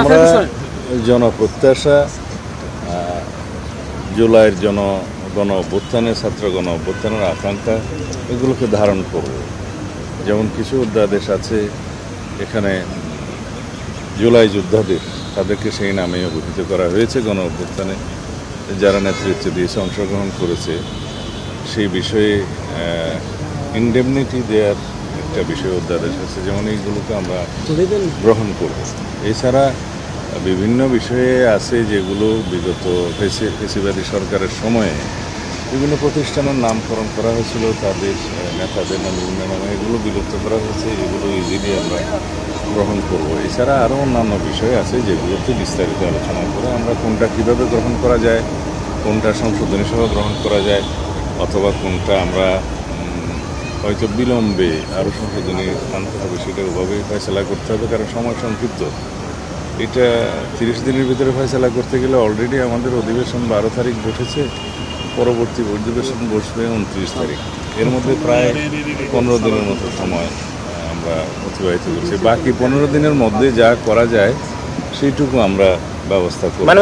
আমরা জনপ্রত্যাশা, জুলাইয়ের গণ অভ্যুত্থানে, ছাত্র গণ অভ্যুত্থানের আকাঙ্ক্ষা, এগুলোকে ধারণ করব। যেমন কিছু অধ্যাদেশ আছে, এখানে জুলাই যোদ্ধাদের তাদেরকে সেই নামে অভিহিত করা হয়েছে। গণ অভ্যুত্থানে যারা নেতৃত্ব দিয়েছে, অংশগ্রহণ করেছে, সেই বিষয়ে ইনডেমনিটি দেওয়ার একটা বিষয় অধ্যাদেশ আছে, যেমন এইগুলোকে আমরা গ্রহণ করব। এছাড়া বিভিন্ন বিষয়ে আছে যেগুলো বিগত ফেসিবাদী সরকারের সময়ে বিভিন্ন প্রতিষ্ঠানের নামকরণ করা হয়েছিল, তাদের নেতাদের নামে, বিভিন্ন নামে, এগুলো বিলুপ্ত করা হয়েছে। এগুলো ইজিলি আমরা গ্রহণ করব। এছাড়া আরও অন্যান্য বিষয় আছে যেগুলোতে বিস্তারিত আলোচনা করে আমরা কোনটা কীভাবে গ্রহণ করা যায়, কোনটা সংশোধনী সহ গ্রহণ করা যায়, অথবা কোনটা আমরা হয়তো বিলম্বে আরও সংশোধনী আনতে হবে, সেটা ওভাবেই ফয়সলা করতে হবে, কারণ সময় সংক্ষিপ্ত। এটা 30 দিনের ভিতরে ফয়সলা করতে গেলে অলরেডি আমাদের অধিবেশন 12 তারিখ বসেছে, পরবর্তী অধিবেশন বসবে 29 তারিখ। এর মধ্যে প্রায় 15 দিনের মতো সময় আমরা অতিবাহিত করছি। বাকি 15 দিনের মধ্যে যা করা যায় সেইটুকু আমরা ব্যবস্থা করব।